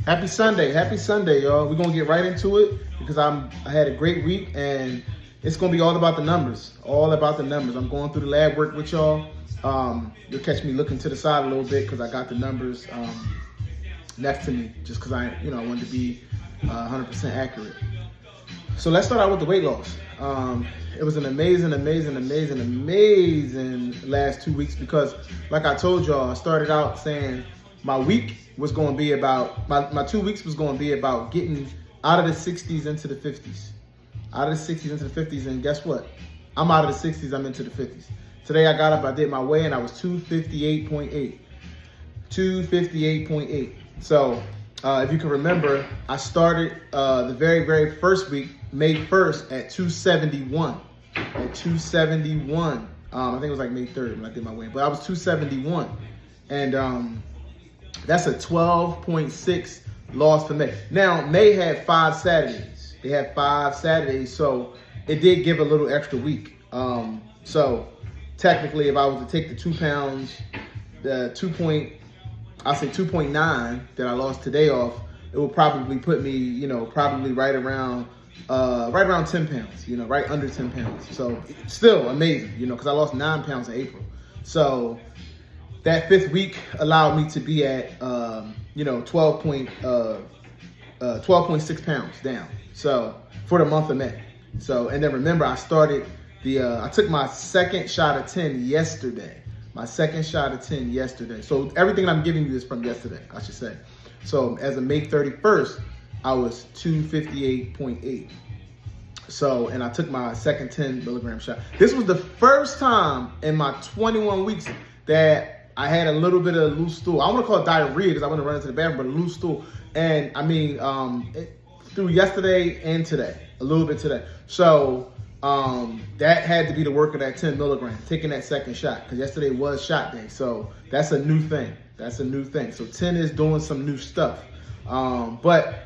Happy Sunday, y'all. We're gonna get right into it because I had a great week and it's gonna be all about the numbers. I'm going through the lab work with y'all. You'll catch me looking to the side a little bit because I got the numbers next to me, just because I wanted to be 100% accurate. So let's start out with the weight loss. It was an amazing last 2 weeks because, like I told y'all, I started out saying my week was going to be about, my 2 weeks was going to be about getting out of the 60s into the 50s. Out of the 60s into the 50s, and guess what? I'm out of the 60s, I'm into the 50s. Today I got up, I did my weigh, and I was 258.8. 258.8. So if you can remember, I started the very first week, May 1st, at 271. At 271. I think it was like May 3rd when I did my weigh, but I was 271. And that's a 12.6 loss for May. Now, May had 5 Saturdays. They had 5 Saturdays, so it did give a little extra week. So technically, if I was to take the 2 pounds, the 2.9 that I lost today off, it will probably put me, probably right around 10 pounds, right under 10 pounds. So still amazing, because I lost 9 pounds in April. So that 5th week allowed me to be at, 12.6 pounds down. So for the month of May. So, and then remember, I started I took my second shot of 10 yesterday. So everything I'm giving you is from yesterday, I should say. So as of May 31st, I was 258.8. So, and I took my second 10 milligram shot. This was the first time in my 21 weeks that I had a little bit of loose stool. I want to call it diarrhea because I want to run into the bathroom, but a loose stool. And I mean, through yesterday and today, a little bit today. So that had to be the work of that 10 milligram, taking that second shot, because yesterday was shot day. So that's a new thing. So 10 is doing some new stuff. But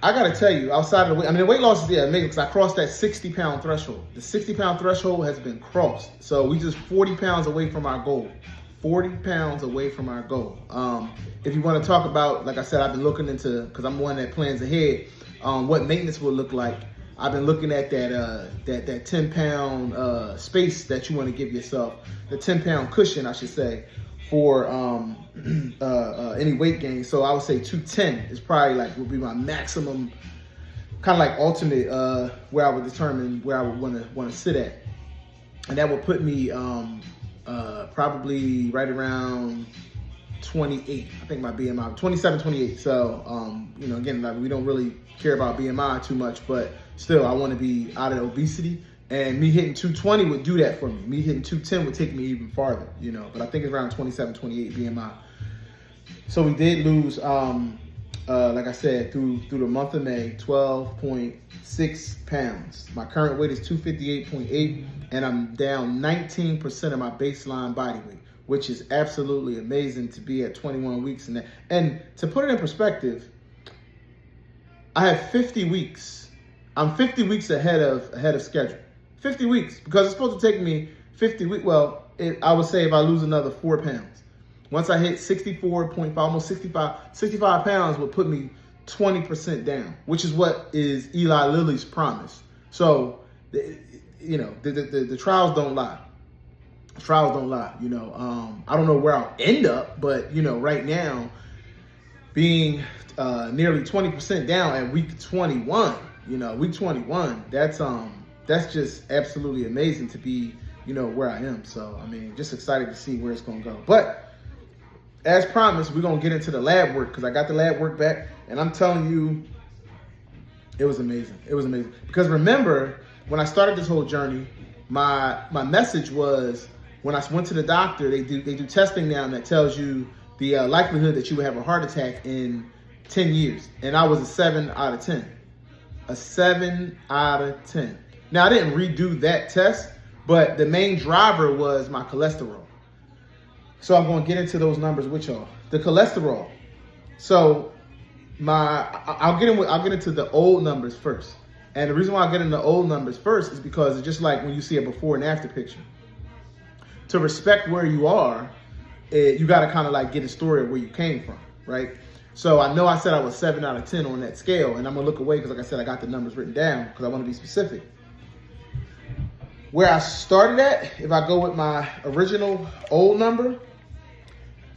I got to tell you, outside of the weight, the weight loss is amazing because I crossed that 60-pound threshold. The 60-pound threshold has been crossed. So we just 40 pounds away from our goal. 40 pounds away from our goal. If you want to talk about, like I said, I've been looking into, because I'm one that plans ahead, what maintenance will look like. I've been looking at that 10-pound space that you want to give yourself, the 10-pound cushion, I should say, for any weight gain. So I would say 210 is probably would be my maximum, kind of like ultimate, where I would determine where I would want to sit at, and that would put me probably right around 28. I think my BMI 27, 28. So again, we don't really care about BMI too much, but still, I want to be out of obesity, and me hitting 220 would do that for me. Me hitting 210 would take me even farther, but I think it's around 27, 28 BMI. So we did lose, like I said, through the month of May, 12.6 pounds. My current weight is 258.8, and I'm down 19% of my baseline body weight, which is absolutely amazing to be at 21 weeks. And to put it in perspective, I have 50 weeks. I'm 50 weeks ahead of schedule. 50 weeks, because it's supposed to take me 50 weeks. Well, I would say if I lose another 4 pounds. Once I hit 64.5, almost 65 pounds would put me 20% down, which is what is Eli Lilly's promise. So, the trials don't lie. I don't know where I'll end up, but right now, being nearly 20% down at week 21, week 21, that's just absolutely amazing to be, where I am. So, just excited to see where it's going to go. But as promised, we're going to get into the lab work because I got the lab work back, and I'm telling you, it was amazing. Because remember, when I started this whole journey, my message was, when I went to the doctor, they do testing now that tells you the likelihood that you would have a heart attack in 10 years. And I was a 7 out of 10. A 7 out of 10. Now, I didn't redo that test, but the main driver was my cholesterol. So I'm going to get into those numbers with y'all. The cholesterol. So I'll get into the old numbers first. And the reason why I get into the old numbers first is because it's just like when you see a before and after picture. To respect where you are, you got to kind of get a story of where you came from, right? So I know I said I was 7 out of 10 on that scale, and I'm gonna look away because, like I said, I got the numbers written down because I want to be specific. Where I started at, if I go with my original old number,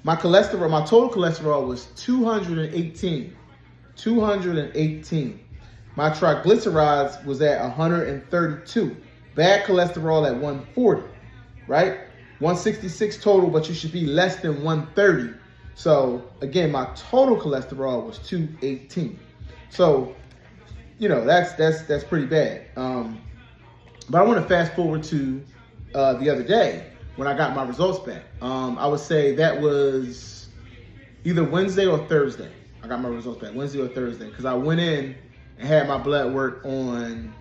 my cholesterol, my total cholesterol was 218. 218. My triglycerides was at 132. Bad cholesterol at 140, right? 166 total, but you should be less than 130. So again, my total cholesterol was 218. So, you know, that's pretty bad. But I want to fast forward to the other day when I got my results back. I would say that was either Wednesday or Thursday. I got my results back, Wednesday or Thursday, because I went in and had my blood work on,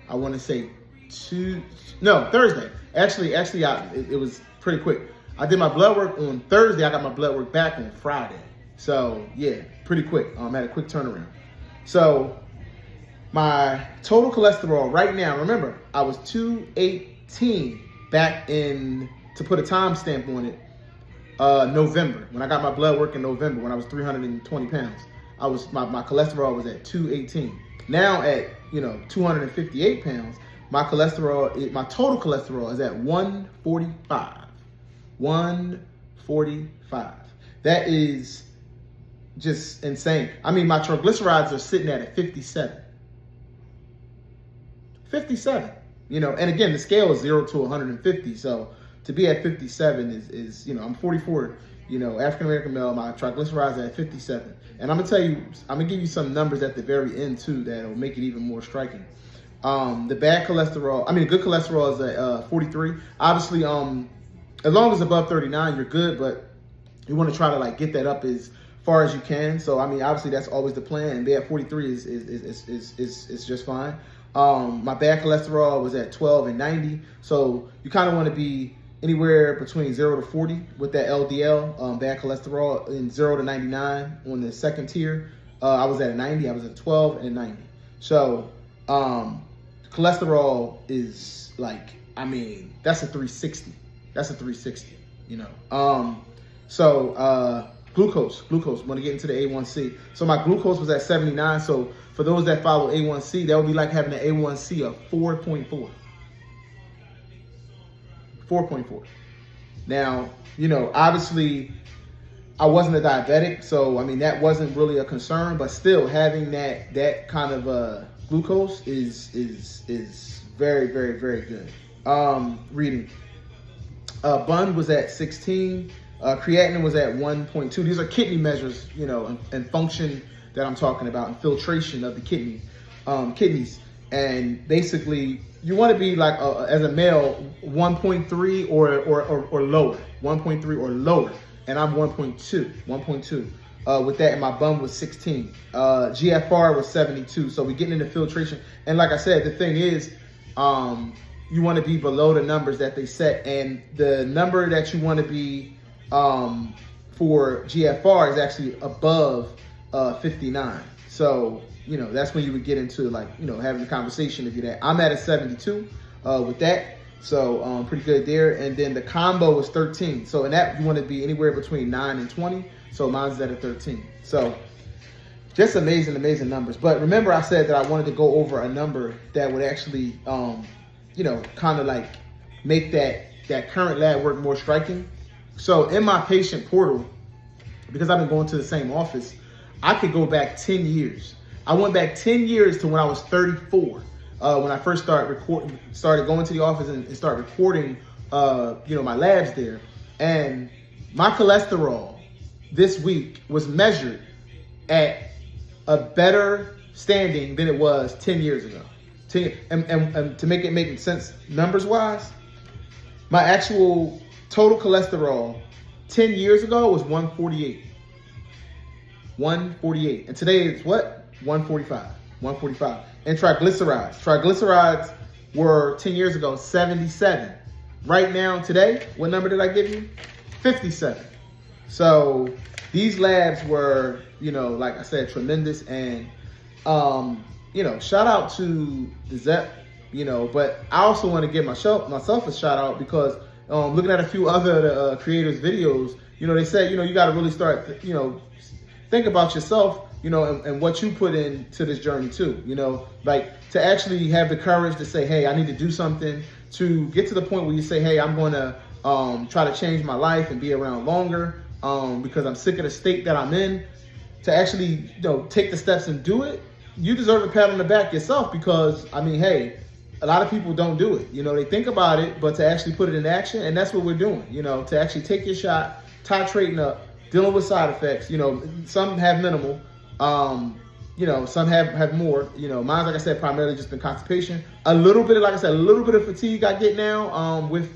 I want to say Thursday. Actually, it was pretty quick. I did my blood work on Thursday. I got my blood work back on Friday. So yeah, pretty quick. Had a quick turnaround. So my total cholesterol right now, remember, I was 218 back in, to put a timestamp on it, November. When I got my blood work in November, when I was 320 pounds, my cholesterol was at 218. Now at 258 pounds, my total cholesterol is at 145. 145. That is just insane. I mean, my triglycerides are sitting at a 57. 57. And again, the scale is 0 to 150. So to be at 57 is I'm 44, African American male, my triglycerides are at 57. And I'm gonna give you some numbers at the very end too that'll make it even more striking. The bad cholesterol, the good cholesterol is at 43. Obviously, as long as above 39, you're good, but you want to try to get that up as far as you can. So obviously that's always the plan. And be at 43 is just fine. My bad cholesterol was at 12 and 90. So you kind of want to be anywhere between 0 to 40 with that LDL, bad cholesterol, and 0 to 99 on the second tier. I was at a 90. I was at 12 and 90. So cholesterol is that's a 360. That's a 360, Glucose, want to get into the A1C. So my glucose was at 79. So for those that follow A1C, that would be like having an A1C of 4.4. 4.4. Now, obviously I wasn't a diabetic, so that wasn't really a concern, but still having that kind of glucose is very, very, very good. Reading. Bun was at 16. Creatinine was at 1.2. These are kidney measures, and function that I'm talking about, and filtration of the kidneys. And basically, you want to be as a male, 1.3 or lower. 1.3 or lower. And I'm 1.2. With that, and my bun was 16. GFR was 72. So we're getting into filtration. And like I said, the thing is, you want to be below the numbers that they set, and the number that you want to be for GFR is actually above 59. So that's when you would get into having a conversation if you're that. I'm at a 72 with that, so pretty good there. And then the combo is 13. So in that you want to be anywhere between 9 and 20. So mine's at a 13. So just amazing numbers. But remember, I said that I wanted to go over a number that would actually kind of make that current lab work more striking. So in my patient portal, because I've been going to the same office, I could go back 10 years. I went back 10 years to when I was 34, when I first started going to the office and start recording, my labs there. And my cholesterol this week was measured at a better standing than it was 10 years ago. And to make it make sense numbers-wise, my actual total cholesterol 10 years ago was 148. 148. And today it's what? 145. 145. And triglycerides were 10 years ago 77. Right now, today, what number did I give you? 57. So these labs were, like I said, tremendous. And shout out to the ZEP, but I also want to give myself a shout out because looking at a few other creators' videos, they said, you got to really start, think about yourself, you know, and what you put into this journey too, you know, like to actually have the courage to say, hey, I need to do something, to get to the point where you say, hey, I'm going to try to change my life and be around longer because I'm sick of the state that I'm in, to actually, you know, take the steps and do it. You deserve a pat on the back yourself, because I mean, hey, a lot of people don't do it. You know, they think about it, but to actually put it in action, and that's what we're doing, you know, to actually take your shot, titrating up, dealing with side effects. You know, some have minimal, you know, some have more. You know, mine's, like I said, primarily just been constipation. A little bit of, like I said, a little bit of fatigue I get now with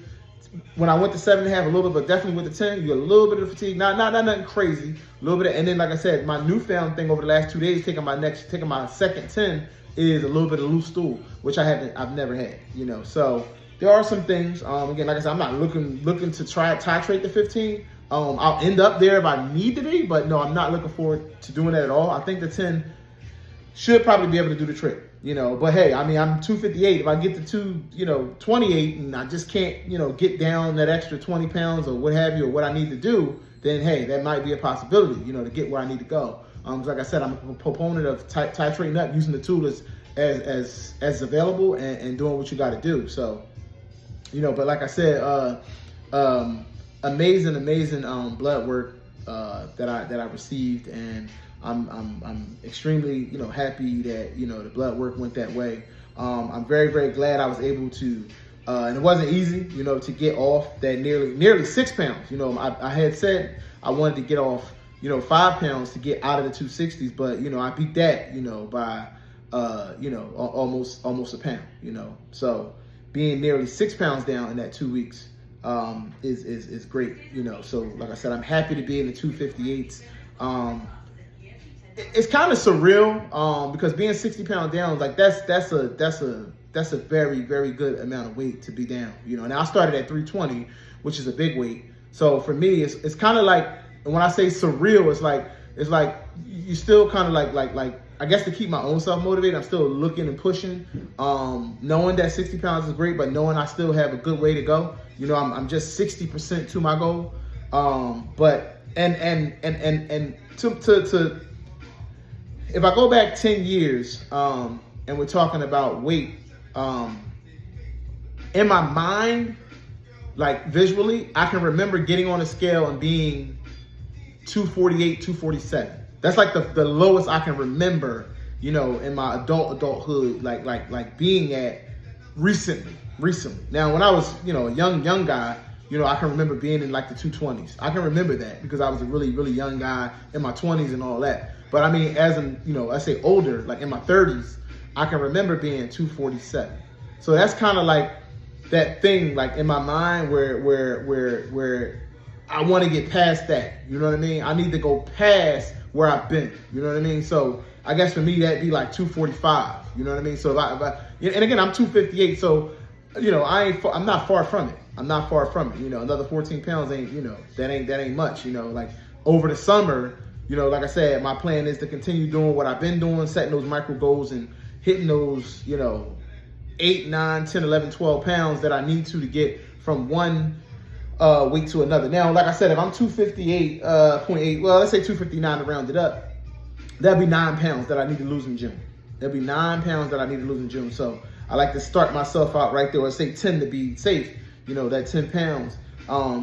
when I went to 7.5, a little bit, but definitely with the 10, you get a little bit of fatigue. Not nothing crazy. A little bit of, and then, like I said, my newfound thing over the last 2 days, taking my second 10, is a little bit of loose stool, which I've never had, you know. So there are some things. Again, like I said, I'm not looking to try titrate the 15. I'll end up there if I need to be, but no, I'm not looking forward to doing that at all. I think the 10 should probably be able to do the trick, you know. But hey, I mean, I'm 258. If I get to 28, and I just can't, you know, get down that extra 20 pounds or what have you, or what I need to do, then hey, that might be a possibility, you know, to get where I need to go. Like I said, I'm a proponent of titrating up, using the tool as available, and doing what you got to do. So, you know, but like I said, amazing blood work that I received, and I'm extremely, you know, happy that, you know, the blood work went that way. I'm very glad I was able to, and it wasn't easy, you know, to get off that nearly 6 pounds. You know, I had said I wanted to get off, you know, 5 pounds to get out of the 260s, but you know, I beat that, you know, by you know, almost a pound, you know. So being nearly 6 pounds down in that 2 weeks is great, you know. So like I said, I'm happy to be in the 258s. It's kind of surreal because being 60 pounds down, like that's a very good amount of weight to be down, you know. And I started at 320, which is a big weight. So for me, it's kind of like, when I say surreal, it's like you still kind of like I guess, to keep my own self motivated, I'm still looking and pushing, knowing that 60 pounds is great, but knowing I still have a good way to go. You know, I'm just 60% to my goal. But to if I go back 10 years, and we're talking about weight, in my mind, like visually, I can remember getting on a scale and being 248, 247. That's like the lowest I can remember, you know, in my adulthood, like being at recently. Now, when I was, you know, a young guy, you know, I can remember being in like the 220s. I can remember that because I was a really young guy in my 20s and all that. But I mean, as in, you know, I say older, like in my 30s, I can remember being 247. So that's kind of like that thing, like in my mind where I want to get past that. You know what I mean? I need to go past where I've been. You know what I mean? So I guess for me, that'd be like 245. You know what I mean? So if I and again, I'm 258. So, you know, I'm not far from it. I'm not far from it. You know, another 14 pounds ain't, you know, that ain't much. You know, like over the summer, you know, like I said, my plan is to continue doing what I've been doing, setting those micro goals and hitting those, you know, 8, 9, 10, 11, 12 pounds that I need to get from one week to another. Now, like I said, if I'm 258.8, well, let's say 259 to round it up, that'd be 9 pounds that I need to lose in June. There'll be 9 pounds that I need to lose in June. So I like to start myself out right there, or say 10 to be safe. You know, that 10 pounds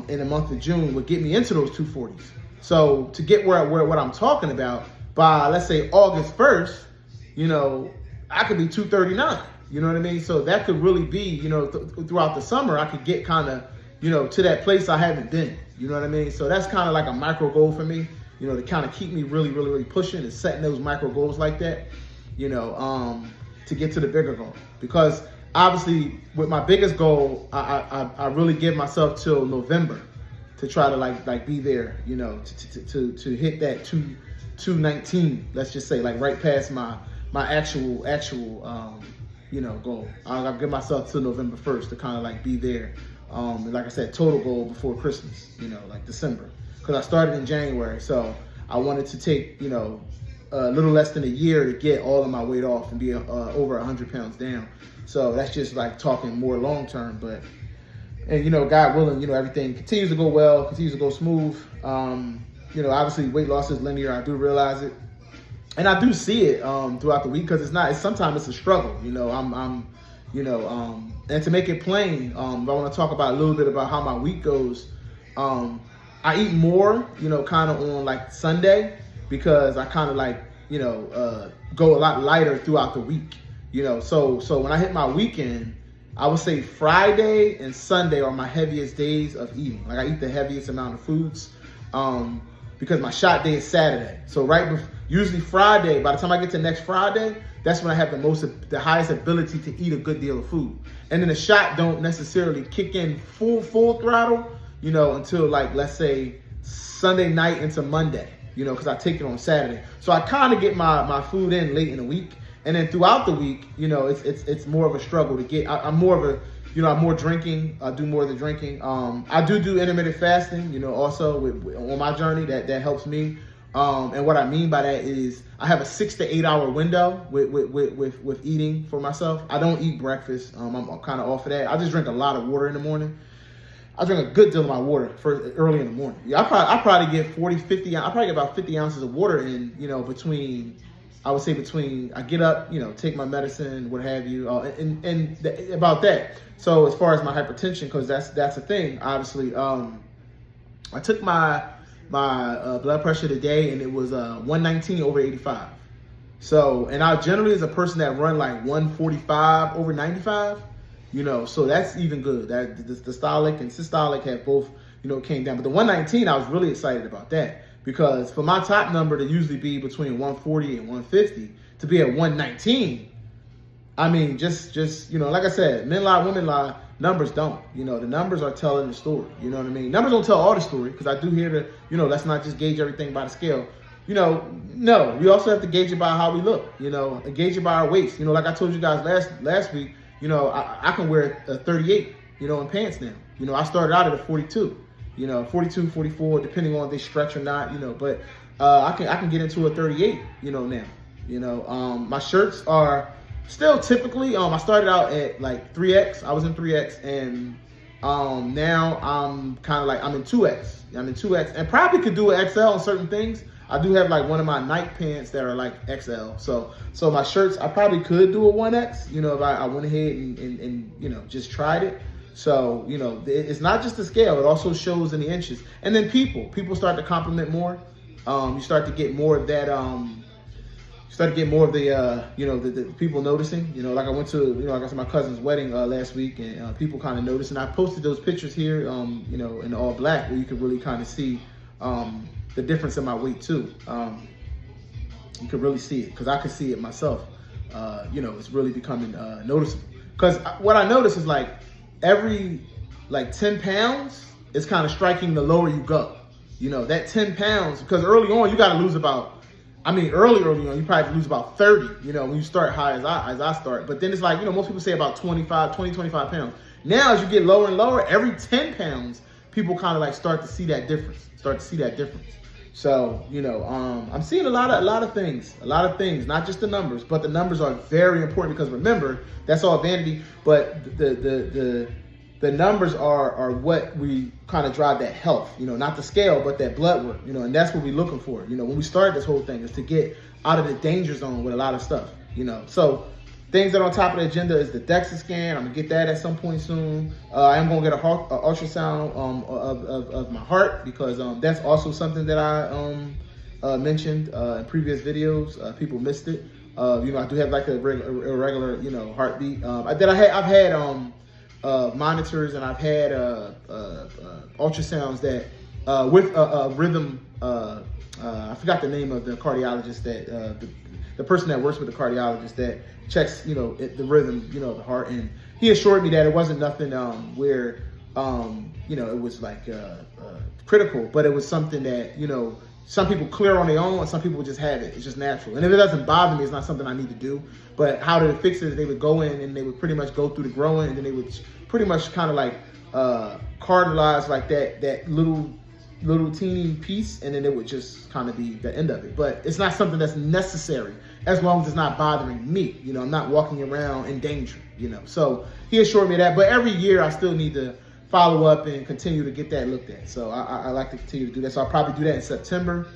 in the month of June would get me into those 240s. So to get where what I'm talking about by, let's say, August 1st, you know, I could be 239. You know what I mean? So that could really be, you know, throughout the summer, I could get kind of, you know, to that place I haven't been. You know what I mean? So that's kind of like a micro goal for me, you know, to kind of keep me really pushing and setting those micro goals like that, you know, to get to the bigger goal. Because obviously with my biggest goal, I really give myself till November to try to like be there, you know, to hit that 219, let's just say, like right past my actual you know, goal. I'll give myself till November 1st to kind of like be there. Like I said, total goal before Christmas, you know, like December, because I started in January. So I wanted to take, you know, a little less than a year to get all of my weight off and be over 100 pounds down. So that's just like talking more long term, and you know, God willing, you know, everything continues to go well, continues to go smooth. obviously weight loss is linear. I do realize it. And I do see it throughout the week, because sometimes it's a struggle. And to make it plain, I want to talk about a little bit about how my week goes. I eat more, kind of on like Sunday, because I kind of like, go a lot lighter throughout the week. So when I hit my weekend, I would say Friday and Sunday are my heaviest days of eating. Like, I eat the heaviest amount of foods because my shot day is Saturday. So usually Friday, by the time I get to next Friday, that's when I have the highest ability to eat a good deal of food. And then the shot don't necessarily kick in full throttle, until like, let's say Sunday night into Monday, because I take it on Saturday. So I kind of get my food in late in the week. And then throughout the week, it's more of a struggle to get. I'm more of a, I'm more drinking. I do more of the drinking. I do intermittent fasting, also on my journey. That helps me. And what I mean by that is I have a 6 to 8 hour window with eating for myself. I don't eat breakfast. I'm kind of off of that. I just drink a lot of water in the morning. I drink a good deal of my water early in the morning. Yeah, I probably get 40, 50. I probably get about 50 ounces of water in, between I get up, take my medicine, what have you, about that. So as far as my hypertension, because that's a thing, obviously, I took my blood pressure today, and it was 119 over 85. So, and I generally is a person that run like 145 over 95, so that's even good. That the systolic and systolic have both, came down. But the 119, I was really excited about that. Because for my top number to usually be between 140 and 150, to be at 119, I mean, just like I said, men lie, women lie, numbers don't. The numbers are telling the story. You know what I mean? Numbers don't tell all the story, because I do hear let's not just gauge everything by the scale. No, we also have to gauge it by how we look. Gauge it by our waist. Like I told you guys last week, I can wear a 38, in pants now. I started out at a 42. 42, 44, depending on if they stretch or not, but I can get into a 38, now. My shirts are still typically, I started out at like 3X. I was in 3X, and now I'm kind of like, I'm in 2X. And probably could do an XL on certain things. I do have like one of my night pants that are like XL. So my shirts, I probably could do a 1X, if I went ahead and just tried it. So, it's not just the scale, it also shows in the inches. And then people start to compliment more. You start to get more of that, the people noticing. Like I went to, my cousin's wedding last week, and people kind of noticed. And I posted those pictures here, in all black, where you could really kind of see the difference in my weight too. You could really see it, because I could see it myself. It's really becoming noticeable. Because what I notice is like, every like 10 pounds is kind of striking the lower you go. That 10 pounds, because early on you got to lose about, early on you probably lose about 30, when you start high as I start. But then it's like, most people say about 25 pounds. Now as you get lower and lower, every 10 pounds, people kind of like start to see that difference. So, I'm seeing a lot of things, not just the numbers, but the numbers are very important, because remember, that's all vanity, but the numbers are what we kind of drive that health, not the scale, but that blood work, and that's what we're looking for. When we started this whole thing is to get out of the danger zone with a lot of stuff, so things that are on top of the agenda is the DEXA scan. I'm gonna get that at some point soon. I am gonna get a ultrasound of my heart, because that's also something that I mentioned in previous videos. People missed it. I do have like a irregular, heartbeat. I've had monitors, and I've had ultrasounds that with a rhythm. I forgot the name of the cardiologist that the person that works with the cardiologist that checks, the rhythm, the heart, and he assured me that it wasn't nothing where, it was like critical, but it was something that, some people clear on their own, and some people just have it. It's just natural. And if it doesn't bother me, it's not something I need to do. But how to fix it is they would go in and they would pretty much go through the growing, and then they would pretty much kind of like cardinalize like that little teeny piece, and then it would just kind of be the end of it. But it's not something that's necessary as long as it's not bothering me. I'm not walking around in danger, So he assured me that. But every year I still need to follow up and continue to get that looked at. So I like to continue to do that. So I'll probably do that in September,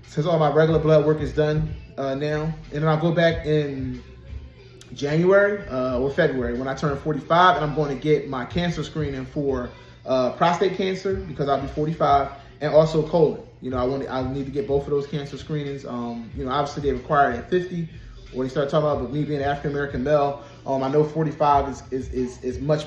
since all my regular blood work is done now. And then I'll go back in January or February when I turn 45, and I'm going to get my cancer screening for prostate cancer, because I'll be 45, and also colon. I need to get both of those cancer screenings. Obviously they require it at 50 when you start talking about, but me being an African-American male, I know 45 is much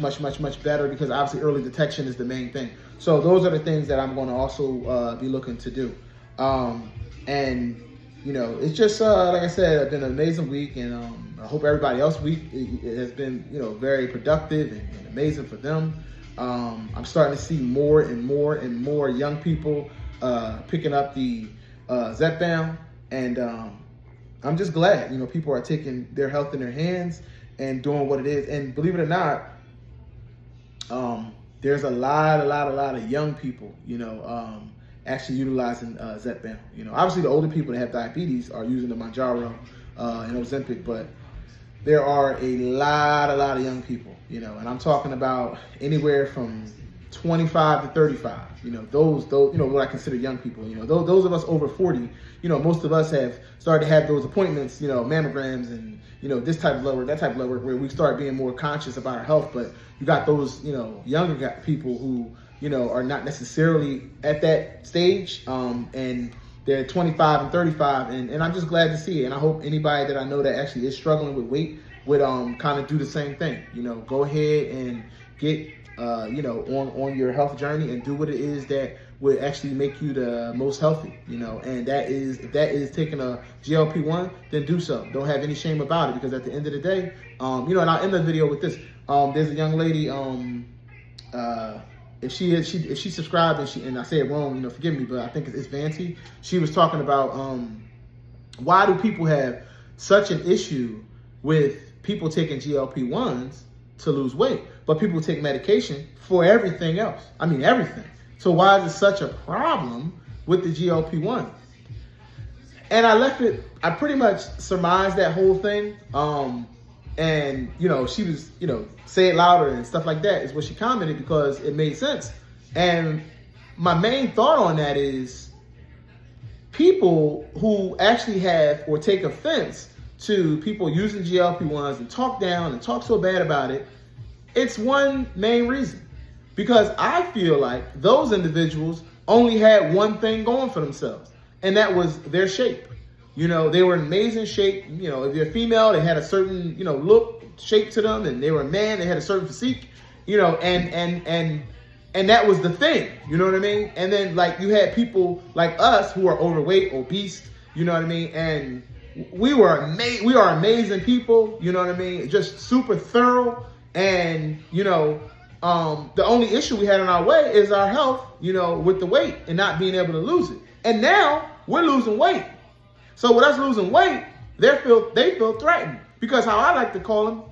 better, because obviously early detection is the main thing. So those are the things that I'm going to also be looking to do. And it's just, like I said, it's been an amazing week, and I hope everybody else's week it has been, very productive and amazing for them. I'm starting to see more and more young people picking up the Zepbound, and I'm just glad, people are taking their health in their hands and doing what it is. And believe it or not, there's a lot of young people, actually utilizing Zepbound. Obviously the older people that have diabetes are using the Mounjaro and Ozempic, but there are a lot of young people, and I'm talking about anywhere from 25 to 35, those what I consider young people, those of us over 40, most of us have started to have those appointments, mammograms and, this type of blood work, that type of blood work, where we start being more conscious about our health. But you got those, younger people who, are not necessarily at that stage, and they're 25 and 35, and I'm just glad to see it. And I hope anybody that I know that actually is struggling with weight would kind of do the same thing. Go ahead and get on your health journey and do what it is that would actually make you the most healthy. And that is, if that is taking a GLP-1, then do so. Don't have any shame about it, because at the end of the day, and I'll end the video with this. There's a young lady, if she subscribed, and I say it wrong, forgive me, but I think it's Vanti. She was talking about why do people have such an issue with people taking GLP-1s to lose weight, but people take medication for everything else. I mean, everything. So why is it such a problem with the GLP-1? And I pretty much surmised that whole thing. And, she was, say it louder and stuff like that is what she commented, because it made sense. And my main thought on that is people who actually have or take offense to people using GLP-1s and talk down and talk so bad about it, it's one main reason. Because I feel like those individuals only had one thing going for themselves, and that was their shape. They were in amazing shape. If they're female, they had a certain, look, shape to them, and they were a man, they had a certain physique, and that was the thing, you know what I mean? And then like you had people like us who are overweight, obese, you know what I mean? And we are amazing people, you know what I mean? Just super thorough. And, the only issue we had in our way is our health, with the weight and not being able to lose it. And now we're losing weight. So with us losing weight, they feel threatened, because how I like to call them,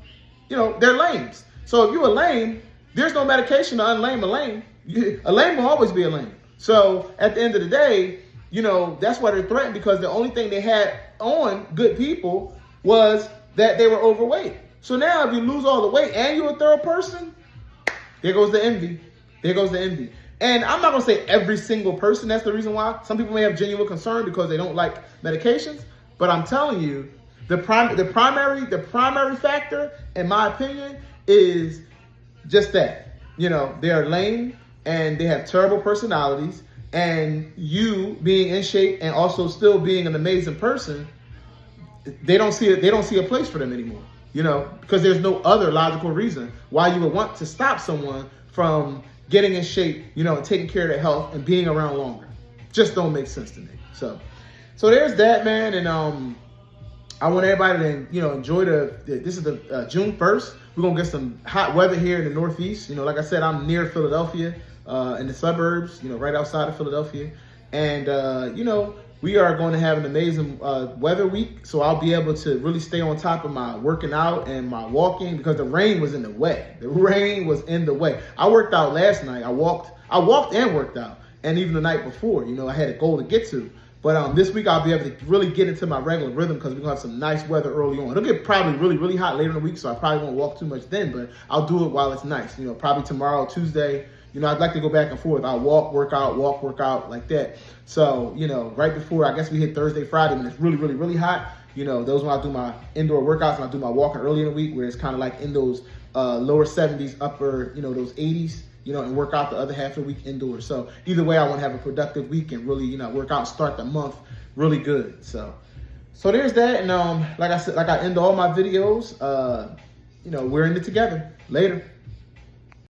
they're lames. So if you're a lame, there's no medication to unlame a lame. A lame will always be a lame. So at the end of the day, that's why they're threatened, because the only thing they had on good people was that they were overweight. So now if you lose all the weight and you're a thorough person, there goes the envy. There goes the envy. And I'm not going to say every single person that's the reason why. Some people may have genuine concern because they don't like medications. But I'm telling you, the primary factor, in my opinion, is just that. They're lame and they have terrible personalities. And you being in shape and also still being an amazing person, they don't see a place for them anymore. Because there's no other logical reason why you would want to stop someone from getting in shape, and taking care of their health and being around longer. Just don't make sense to me. So there's that, man. And I want everybody to, enjoy this is the June 1st. We're going to get some hot weather here in the Northeast. Like I said, I'm near Philadelphia, in the suburbs, right outside of Philadelphia. And, we are going to have an amazing weather week. So I'll be able to really stay on top of my working out and my walking, because the rain was in the way. The rain was in the way. I worked out last night. I walked and worked out. And even the night before, I had a goal to get to. But this week I'll be able to really get into my regular rhythm because we're gonna have some nice weather early on. It'll get probably really, really hot later in the week, so I probably won't walk too much then, but I'll do it while it's nice. You know, probably tomorrow, Tuesday, you know, I'd like to go back and forth. I'll walk, work out like that. So, you know, right before, I guess we hit Thursday, Friday, when it's really, really, really hot, you know, those when I do my indoor workouts and I do my walking early in the week where it's kind of like in those lower 70s, upper, you know, those 80s, you know, and work out the other half of the week indoors. So either way, I want to have a productive week and really, you know, work out and start the month really good. So there's that. And like I said, like I end all my videos, you know, we're in it together. Later.